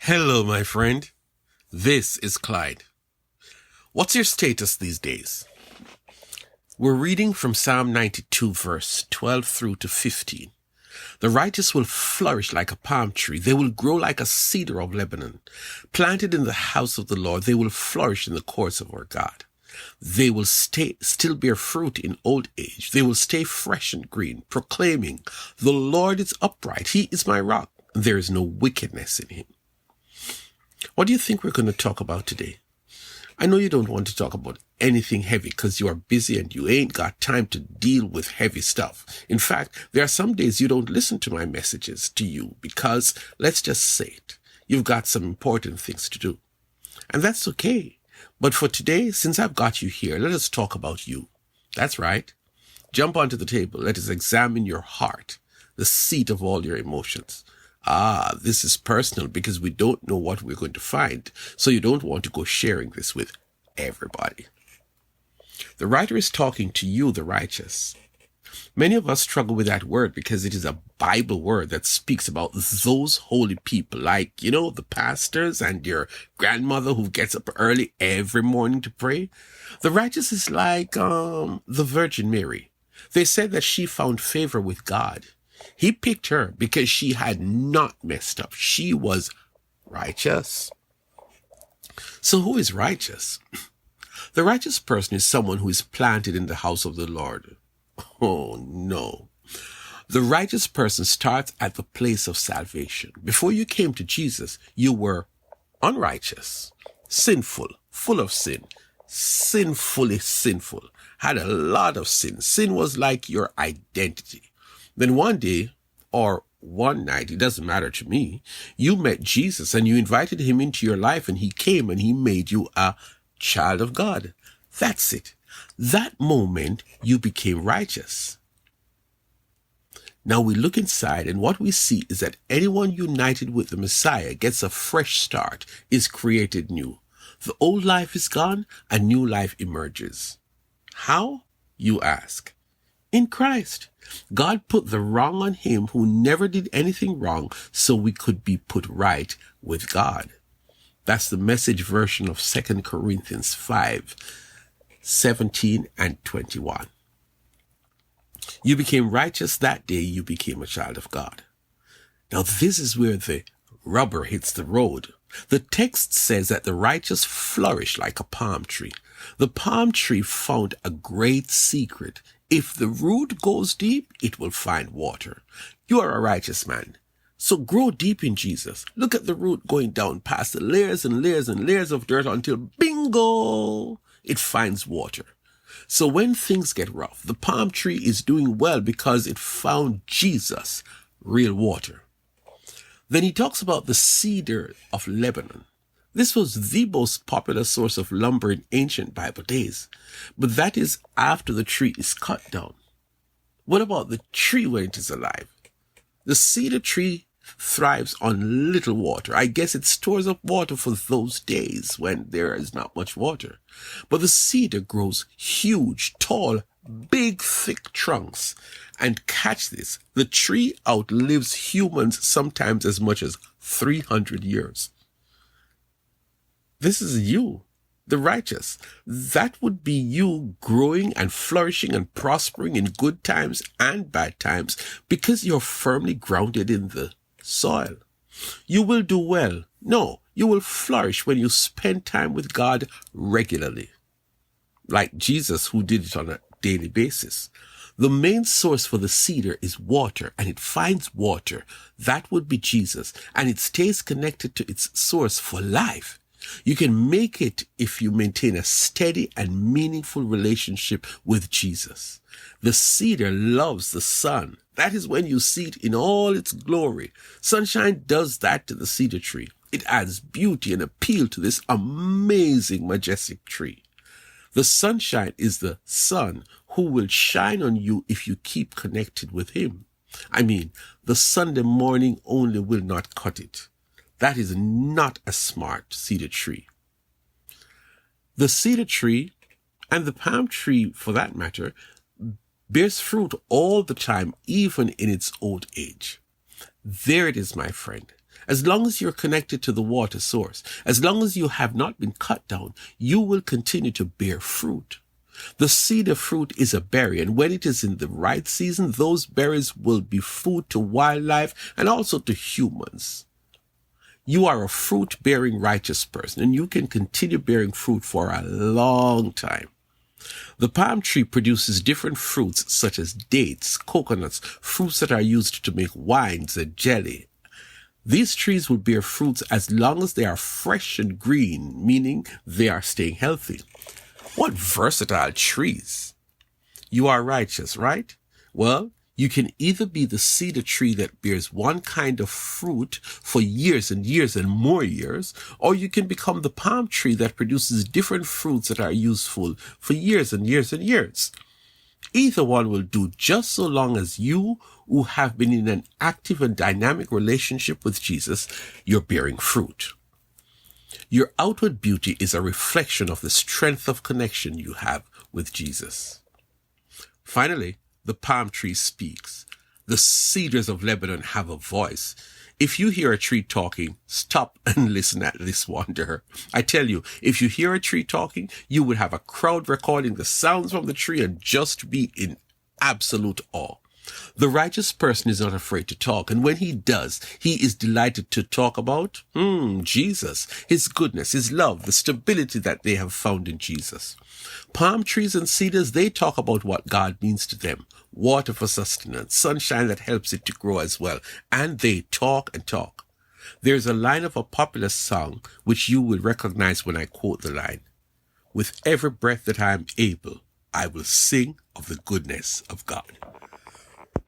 Hello, my friend. This is Clyde. What's your status these days? We're reading from Psalm 92, verse 12 through to 15. The righteous will flourish like a palm tree. They will grow like a cedar of Lebanon. Planted in the house of the Lord, they will flourish in the courts of our God. They will still bear fruit in old age. They will stay fresh and green, proclaiming, "The Lord is upright. He is my rock. There is no wickedness in him." What do you think we're going to talk about today? I know you don't want to talk about anything heavy because you are busy and you ain't got time to deal with heavy stuff. In fact, there are some days you don't listen to my messages to you because, let's just say it, you've got some important things to do. And that's okay. But for today, since I've got you here, let us talk about you. That's right. Jump onto the table. Let us examine your heart, the seat of all your emotions. This is personal because we don't know what we're going to find, so you don't want to go sharing this with everybody. The writer is talking to you, the righteous. Many of us struggle with that word because it is a Bible word that speaks about those holy people, like, the pastors and your grandmother who gets up early every morning to pray. The righteous is like the Virgin Mary. They said that she found favor with God. He picked her because she had not messed up. She was righteous. So who is righteous? The righteous person is someone who is planted in the house of the Lord. Oh, no. The righteous person starts at the place of salvation. Before you came to Jesus, you were unrighteous, sinful, full of sin, sinfully sinful, had a lot of sin. Sin was like your identity. Then one day, or one night, it doesn't matter to me, you met Jesus and you invited him into your life and he came and he made you a child of God. That's it. That moment, you became righteous. Now we look inside and what we see is that anyone united with the Messiah gets a fresh start, is created new. The old life is gone, a new life emerges. How? You ask. In Christ. God put the wrong on him who never did anything wrong so we could be put right with God. That's the Message version of 2 Corinthians 5:17 and 21. You became righteous that day you became a child of God. Now this is where the rubber hits the road. The text says that the righteous flourish like a palm tree. The palm tree found a great secret. If the root goes deep, it will find water. You are a righteous man. So grow deep in Jesus. Look at the root going down past the layers and layers and layers of dirt until bingo, it finds water. So when things get rough, the palm tree is doing well because it found Jesus, real water. Then he talks about the cedar of Lebanon. This was the most popular source of lumber in ancient Bible days. But that is after the tree is cut down. What about the tree when it is alive? The cedar tree thrives on little water. I guess it stores up water for those days when there is not much water. But the cedar grows huge, tall, big, thick trunks. And catch this, the tree outlives humans sometimes as much as 300 years. This is you, the righteous. That would be you growing and flourishing and prospering in good times and bad times because you're firmly grounded in the soil. You will do well. No, you will flourish when you spend time with God regularly. Like Jesus, who did it on a daily basis. The main source for the cedar is water, and it finds water. That would be Jesus, and it stays connected to its source for life. You can make it if you maintain a steady and meaningful relationship with Jesus. The cedar loves the sun. That is when you see it in all its glory. Sunshine does that to the cedar tree. It adds beauty and appeal to this amazing, majestic tree. The sunshine is the sun who will shine on you if you keep connected with him. I mean, the Sunday morning only will not cut it. That is not a smart cedar tree. The cedar tree, and the palm tree for that matter, bears fruit all the time, even in its old age. There it is, my friend. As long as you're connected to the water source, as long as you have not been cut down, you will continue to bear fruit. The cedar fruit is a berry, and when it is in the right season, those berries will be food to wildlife and also to humans. You are a fruit-bearing righteous person, and you can continue bearing fruit for a long time. The palm tree produces different fruits such as dates, coconuts, fruits that are used to make wines and jelly. These trees will bear fruits as long as they are fresh and green, meaning they are staying healthy. What versatile trees! You are righteous, right? Well, you can either be the cedar tree that bears one kind of fruit for years and years and more years, or you can become the palm tree that produces different fruits that are useful for years and years and years. Either one will do, just so long as you, who have been in an active and dynamic relationship with Jesus, you're bearing fruit. Your outward beauty is a reflection of the strength of connection you have with Jesus. Finally, the palm tree speaks. The cedars of Lebanon have a voice. If you hear a tree talking, stop and listen at this wonder. I tell you, if you hear a tree talking, you would have a crowd recording the sounds from the tree and just be in absolute awe. The righteous person is not afraid to talk, and when he does, he is delighted to talk about Jesus, his goodness, his love, the stability that they have found in Jesus. Palm trees and cedars, they talk about what God means to them. Water for sustenance, sunshine that helps it to grow as well. And they talk and talk. There's a line of a popular song which you will recognize when I quote the line. With every breath that I am able, I will sing of the goodness of God.